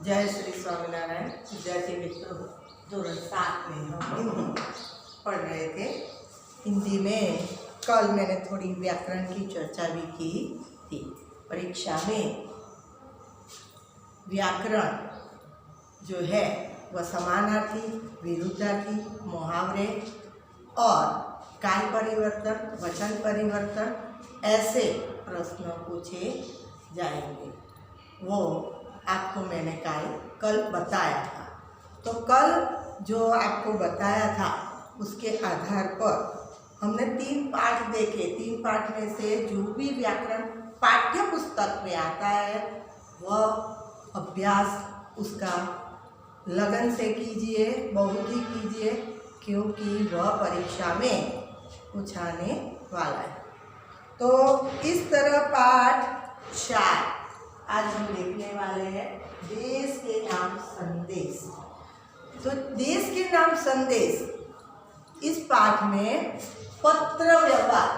जय श्री स्वामीनारायण। विद्यार्थी मित्रों, धोरण 7 में हम हिंदी पढ़ रहे थे। हिंदी में कल मैंने थोड़ी व्याकरण की चर्चा भी की थी। परीक्षा में व्याकरण जो है वह समानार्थी, विरुद्धार्थी, मुहावरे और काल परिवर्तन, वचन परिवर्तन ऐसे प्रश्न पूछे जाएंगे। वो आपको मैंने कल बताया था। तो कल जो आपको बताया था उसके आधार पर हमने 3 पाठ देखे। 3 पाठ में से जो भी व्याकरण पाठ्य पुस्तक में आता है वह अभ्यास उसका लगन से कीजिए, बहुत ही कीजिए, क्योंकि वह परीक्षा में पूछाने वाला है। तो इस तरह पाठ 4 आज हम देखने वाले हैं। देश के नाम संदेश। तो देश के नाम संदेश इस पाठ में पत्र व्यवहार,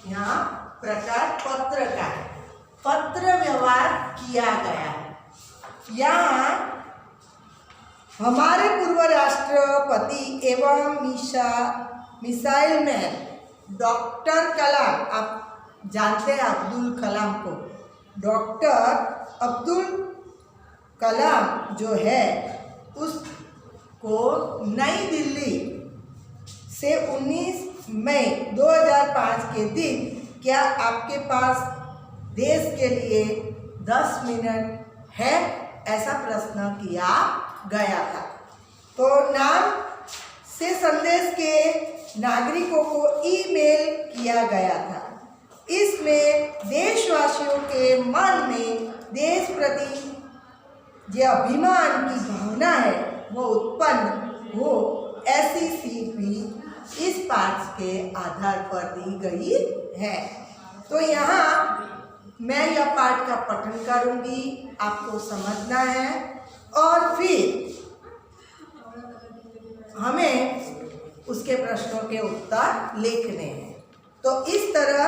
यहाँ प्रकार पत्र का है, पत्र व्यवहार किया गया है। यहाँ हमारे पूर्व राष्ट्रपति एवं मिसाइल मैन डॉक्टर कलाम, आप जानते हैं अब्दुल कलाम को, डॉक्टर अब्दुल कलाम जो है उसको नई दिल्ली से 19 मई 2005 के दिन क्या आपके पास देश के लिए 10 मिनट है, ऐसा प्रश्न किया गया था। तो नाम से संदेश के नागरिकों को ईमेल किया गया था। इसमें देशवासियों के मन में देश प्रति जो अभिमान की भावना है वो उत्पन्न हो, ऐसी सीख भी इस पाठ के आधार पर दी गई है। तो यहाँ मैं यह पाठ का पठन करूँगी, आपको समझना है और फिर हमें उसके प्रश्नों के उत्तर लिखने हैं। तो इस तरह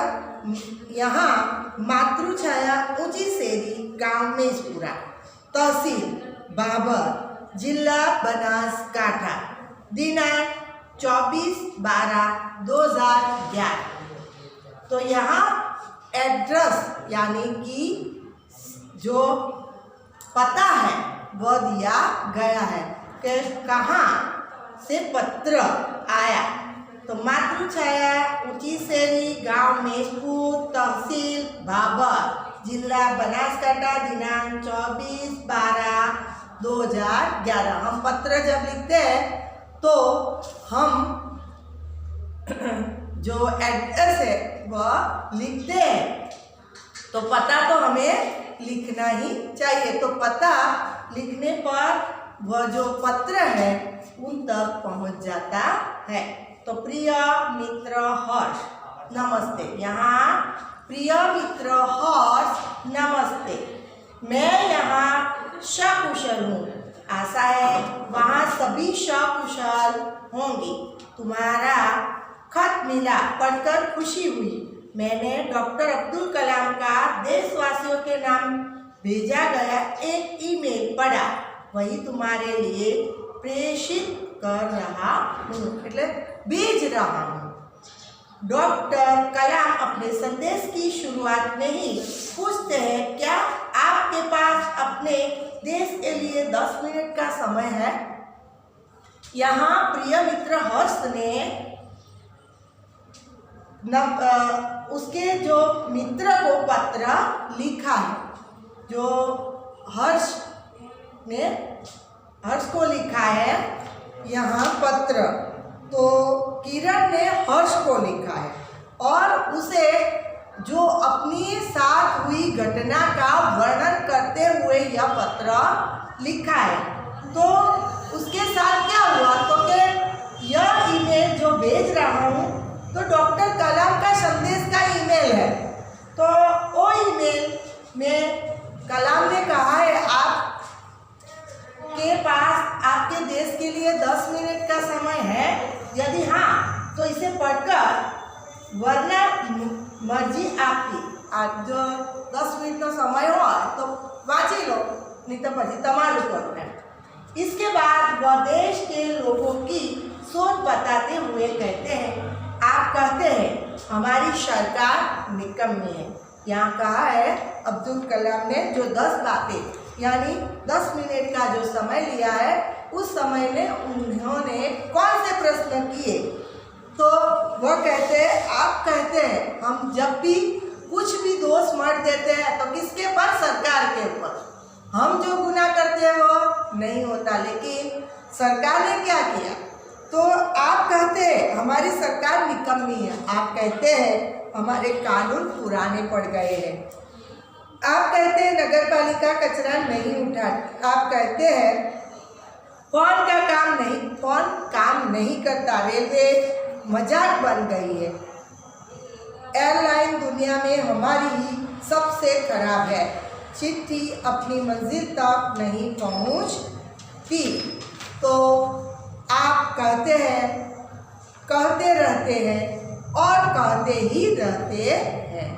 यहाँ मातृछाया ऊंची सेरी गांव मेजपुरा, तहसील बाबर, जिला बनासकांठा, दिनांक 24/12/2011। तो यहाँ एड्रेस यानी कि जो पता है वह दिया गया है कि कहाँ से पत्र आया। तो मातृछाया ऊंची सेरी गांव मेजपुर, तहसील बाबर, जिला बनासकांठा, दिनांक 24/12/2011। हम पत्र जब लिखते हैं तो हम जो एड्रेस है वह लिखते हैं, तो पता तो हमें लिखना ही चाहिए। तो पता लिखने पर वह जो पत्र है उन तक पहुंच जाता है। तो प्रिय मित्र हर्ष, नमस्ते। यहाँ प्रिय मित्र हर्ष, नमस्ते। मैं यहाँ सकुशल हूँ। आशा है वहाँ सभी सकुशल होंगे। तुम्हारा खत मिला, पढ़कर खुशी हुई। मैंने डॉक्टर अब्दुल कलाम का देशवासियों के नाम भेजा गया एक ईमेल पढ़ा, वही तुम्हारे लिए प्रेषित कर रहा हूँ, मतलब भेज रहा हूँ। डॉक्टर कलाम अपने संदेश की शुरुआत में ही पूछते हैं, क्या आपके पास अपने देश के लिए 10 मिनट का समय है? यहाँ प्रिय मित्र हर्ष ने उसके जो मित्र को पत्र लिखा है, जो हर्ष ने हर्ष को लिखा है यहाँ पत्र, तो किरण ने हर्ष को लिखा है और उसे जो अपनी साथ हुई घटना का वर्णन करते हुए यह पत्र लिखा है। तो उसके साथ क्या हुआ, तो कि यह ईमेल जो भेज रहा हूँ तो डॉक्टर कलाम का संदेश का ईमेल है। तो वो ईमेल में कलाम ने कहा है आप के पास आपके देश के लिए 10 मिनट का समय है, यदि हाँ तो इसे पढ़कर, वरना मर्जी आपकी। आज जो 10 मिनट का समय हो तो वाँची लो, नहीं तो पछी तमारू करो एम। इसके बाद वह देश के लोगों की सोच बताते हुए कहते हैं, आप कहते हैं हमारी सरकार निकम्मी है। यहाँ कहा है अब्दुल कलाम ने जो 10 बातें यानी 10 मिनट का जो समय लिया है, उस समय में उन्होंने कौन से प्रश्न किए, तो वह कहते हैं, आप कहते हैं हम जब भी कुछ भी दोष मर देते हैं तो किसके पर? सरकार के ऊपर। हम जो गुनाह करते हैं वो नहीं होता, लेकिन सरकार ने क्या किया? तो आप कहते हैं हमारी सरकार निकम्मी है। आप कहते हैं हमारे कानून पुराने पड़ गए हैं। आप कहते हैं नगर पालिका कचरा नहीं उठाती। आप कहते हैं कौन काम नहीं करता। रेलवे मजाक बन गई है। एयरलाइन दुनिया में हमारी ही सबसे खराब है। चिट्ठी अपनी मंजिल तक नहीं पहुंचती। तो आप कहते रहते हैं और कहते ही रहते हैं।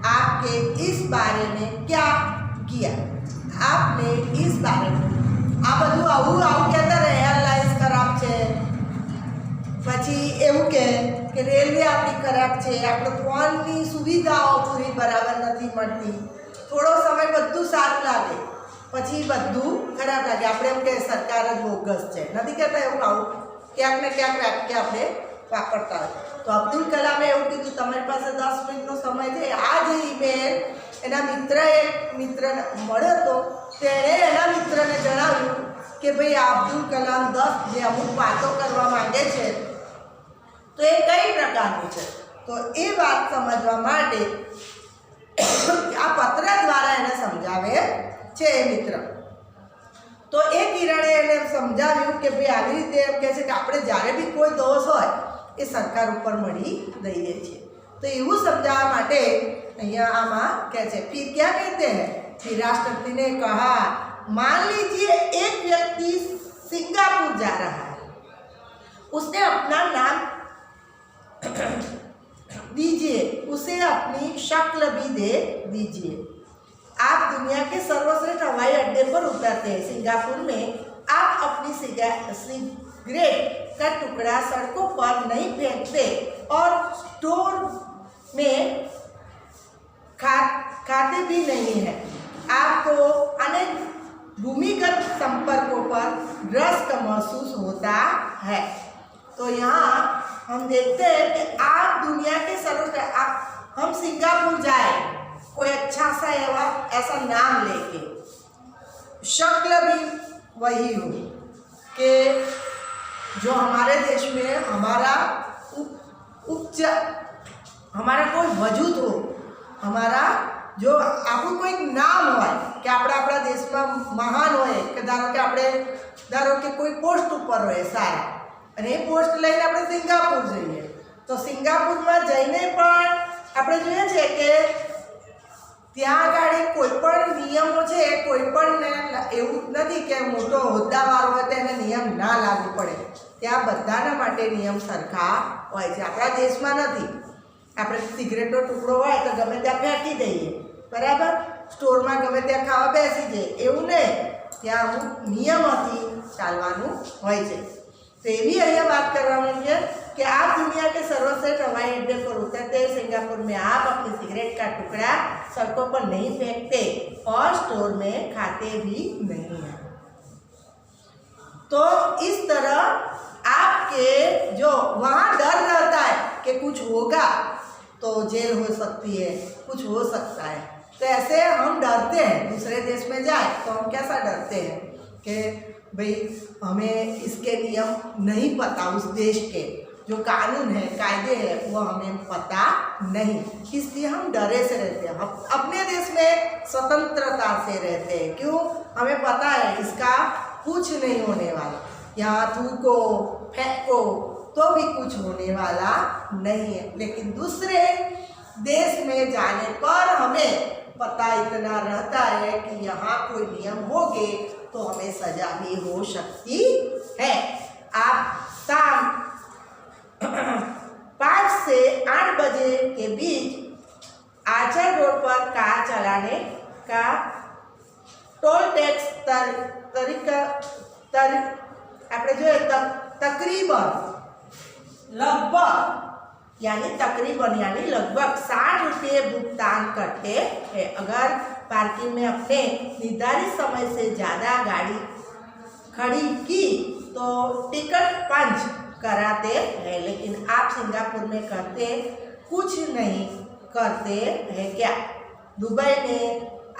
आपके इस बारे में क्या किया? आपने इस बारे में આ બધું આવું કહેતા રહે એરલાઇન્સ ખરાબ છે, પછી એવું કે રેલવે આપણી ખરાબ છે, આપણે ફોનની સુવિધાઓ પૂરી બરાબર નથી મળતી, થોડો સમય બધું સારું લાગે પછી બધું ખરાબ લાગે, આપણે એમ કે સરકાર જ બોગસ છે, નથી કહેતા એવું આવું ક્યાંક ને ક્યાંક વાક્ય આપણે વાપરતા હોય. તો અબ્દુલ કલામે એવું કીધું તમારી પાસે 10 મિનિટનો સમય છે. આ જે ઈમેલ એના મિત્ર મળ્યો હતો, તેણે એના મિત્રને જણાવ્યું કે ભાઈ આ અબ્દુલ કલામ 10 જે અમુક વાતો કરવા માંગે છે તો એ કઈ પ્રકારની છે. તો એ વાત સમજવા માટે આ પત્ર દ્વારા એને સમજાવે છે એ મિત્ર. તો એ કિરણે એને સમજાવ્યું કે ભાઈ આવી રીતે એમ કહે છે કે આપણે જ્યારે બી કોઈ દોષ હોય એ સરકાર ઉપર મળી દઈએ છીએ. તો એવું સમજાવવા માટે અહીંયા આમાં કહે છે. फिर क्या कहते हैं? फिर राष्ट्रपति ने कहा, मान लीजिए एक व्यक्ति सिंगापुर जा रहा है, उसने अपना नाम दीजिए, उसे अपनी शक्ल भी दे दीजिए. आप दुनिया के सर्वश्रेष्ठ हवाई अड्डे पर उतरते हैं. सिंगापुर में आप अपनी सिगरेट का टुकड़ा सड़कों पर नहीं फेंकते और स्टोर में खाते भी नहीं है. आपको अनेक भूमिगत संपर्कों पर रस का महसूस होता है. तो यहाँ हम देखते हैं कि आप दुनिया के हम सिंगापुर जाए कोई अच्छा सा ऐसा नाम लेके, शक्ल भी वही हो कि जो हमारे देश में हमारा हमारा कोई वजूद हो, हमारा जो આપણું કોઈક નામ હોય કે આપણા દેશમાં મહાન હોય કે ધારો કે કોઈ પોસ્ટ ઉપર હોય સારા, અને એ પોસ્ટ લઈને આપણે સિંગાપુર જઈએ તો સિંગાપુરમાં જઈને પણ આપણે જોઈએ છે કે ત્યાં આગળ કોઈ પણ નિયમો છે, કોઈ પણ એવું નથી કે મોટો હોદ્દાવાળો હોય તો એને નિયમ ના લાગુ પડે. ત્યાં બધાના માટે નિયમ સરખા હોય છે. આપણા દેશમાં નથી. આપણે સિગરેટનો ટુકડો હોય તો ગમે ત્યાં ફેંકી દઈએ, બરાબર, સ્ટોરમાં ગમે ત્યાં ખાવા બેસી જઈએ, એવું નહીં. ત્યાં અમુક નિયમોથી ચાલવાનું હોય છે. તો એવી અહીંયા વાત કરવાની છે कि आप दुनिया के सर्वश्रेष्ठ हवाई अड्डे पर उतरते हैं. सिंगापुर में आप अपनी सिगरेट का टुकड़ा सड़कों पर नहीं फेंकते और स्टोर में खाते भी नहीं हैं. तो इस तरह आपके जो वहाँ डर रहता है कि कुछ होगा तो जेल हो सकती है, कुछ हो सकता है, तो ऐसे हम डरते हैं. दूसरे देश में जाए तो हम कैसा डरते हैं कि भाई हमें इसके नियम नहीं पता, उस देश के जो कानून है, कायदे हैं, वो हमें पता नहीं, इसलिए हम डरे से रहते हैं. हम अपने देश में स्वतंत्रता से रहते हैं. क्यों? हमें पता है इसका कुछ नहीं होने वाला. यहाँ थूको फेंको तो भी कुछ होने वाला नहीं है. लेकिन दूसरे देश में जाने पर हमें पता इतना रहता है कि यहाँ कोई नियम होंगे तो हमें सजा भी हो सकती है. आप शाम 5 से 8 बजे के बीच आचर रोड पर कार चलाने का ટોલ ટેક્સ આપણે જોઈએ तकरीबन लगभग यानी तकरीबन यानी लगभग 60 रुपये भुगतान करते हैं। अगर पार्किंग में अपने निर्धारित समय से ज़्यादा गाड़ी खड़ी की तो टिकट पंच कराते हैं, लेकिन आप सिंगापुर में करते कुछ नहीं करते हैं क्या? दुबई में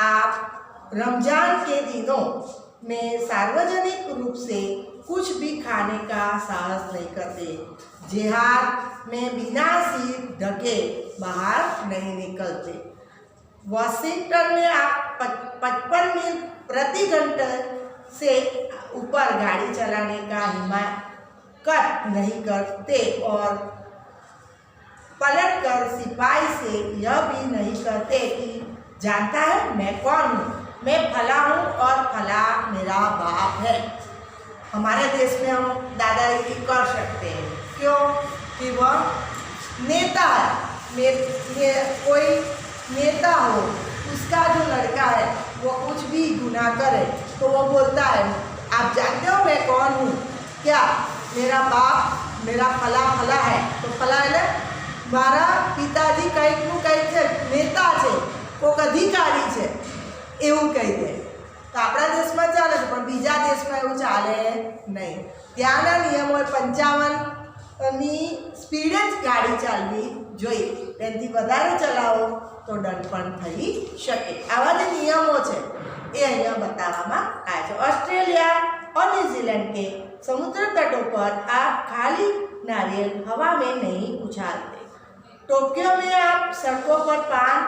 आप रमजान के दिनों में सार्वजनिक रूप से कुछ भी खाने का साहस नहीं करते। जिहाद में बिना सिर ढके बाहर नहीं निकलते। वॉशिंगटन में आप 55 मील प्रति घंटे से ऊपर गाड़ी चलाने का हिम्मत नहीं करते और पलटकर सिपाही से यह भी नहीं कहते कि जानता है मैं कौन हूँ, मैं फला हूँ और फला मेरा बाप है। हमारे देश में हम दादागिरी कर सकते हैं, क्यों कि वह नेता है। कोई नेता हो, उसका जो लड़का है वो कुछ भी गुनाह करे तो वो बोलता है आप जानते हो मैं कौन हूँ क्या? मेरा बाप मेरा फला फला है। तो फला એટલે મારા પિતાજી કંઈકનું કંઈક છે, નેતા છે, કોઈક અધિકારી છે એવું કહી દે તો આપણા દેશમાં ચાલે છે, પણ બીજા દેશમાં એવું ચાલે નહીં। ત્યાંના નિયમો 55ની સ્પીડે જ ગાડી ચાલવી જોઈએ, તેનાથી વધારે ચલાવો તો દંડ પણ થઈ શકે। આવા જે નિયમો છે એ અહીંયા बतावવામાં આવ્યા છે। ऑस्ट्रेलिया और न्यूजीलैंड के समुद्र तटों पर आप खाली नारियल हवा में नहीं उछालते। टोक्यो में आप सड़कों पर पान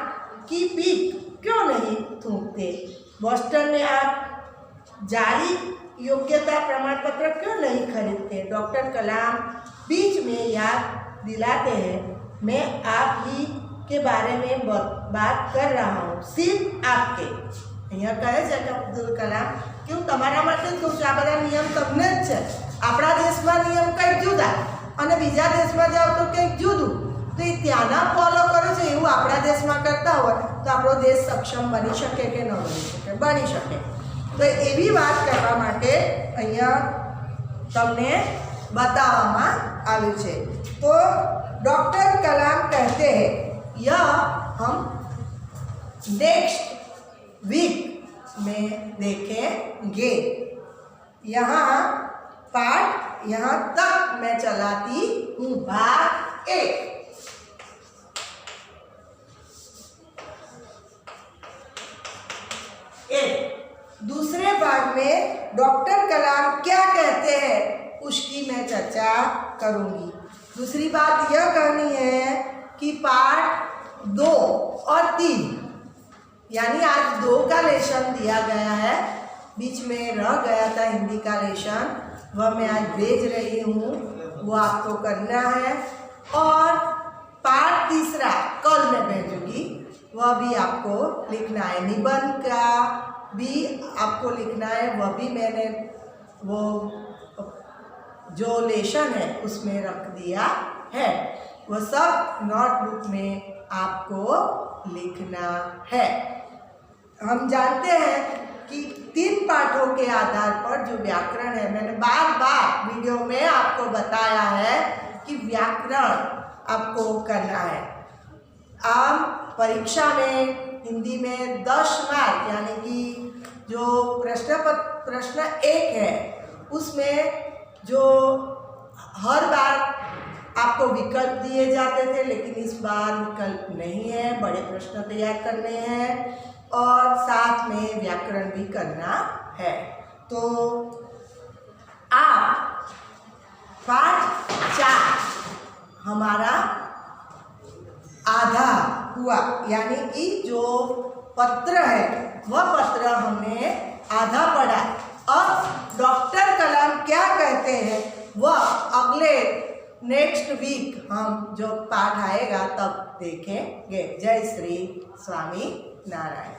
की पीक क्यों नहीं थूकते? बोस्टन में आप जारी योग्यता प्रमाण पत्र क्यों नहीं खरीदते? डॉक्टर कलाम बीच में याद दिलाते हैं मैं आप ही के बारे में बात कर रहा हूँ, सिर्फ आपके। અહીંયા કહે છે કે અબ્દુલ કલામ કે હું તમારા માટે જ કહું છું, આ બધા નિયમ તમને જ છે। આપણા દેશમાં નિયમ કંઈક જુદા અને બીજા દેશમાં જાઓ તો કંઈક જુદું। તો એ ત્યાંના ફોલો કરે છે એવું આપણા દેશમાં કરતા હોય તો આપણો દેશ સક્ષમ બની શકે કે ન બની શકે? બની શકે। તો એવી વાત કરવા માટે અહીંયા તમને बतावવામાં આવ્યું છે। तो डॉक्टर कलाम कहते हैं यह हम नेक्स्ट वीक में देखेंगे। यहाँ पाठ यहाँ तक मैं चलाती हूँ। भाग 1। दूसरे भाग में डॉक्टर कलाम क्या कहते हैं उसकी मैं चर्चा करूँगी। दूसरी बात यह कहनी है कि पाठ 2 और 3 यानी आज 2 का लेसन दिया गया है, बीच में रह गया था हिंदी का लेसन, वह मैं आज भेज रही हूँ, वो आपको करना है। और पाठ 3 कल मैं भेजूँगी, वह भी आपको लिखना है। निबंध का भी आपको लिखना है, वह भी मैंने वो जो लेसन है उसमें रख दिया है, वह सब नोटबुक में आपको लिखना है। हम जानते हैं कि 3 पाठों के आधार पर जो व्याकरण है, मैंने बार बार वीडियो में आपको बताया है कि व्याकरण आपको करना है। आम परीक्षा में हिंदी में 10 मार्क यानी कि जो प्रश्न 1 है उसमें जो हर बार आपको विकल्प दिए जाते थे, लेकिन इस बार विकल्प नहीं है, बड़े प्रश्न तैयार करने हैं और साथ में व्याकरण भी करना है। तो आप पाठ 4 हमारा आधा हुआ, यानी कि जो पत्र है वह पत्र हमने आधा पढ़ा। अब डॉक्टर कलाम क्या कहते हैं वह अगले नेक्स्ट वीक हम जो पाठ आएगा तब देखेंगे। जय श्री स्वामी नारायण।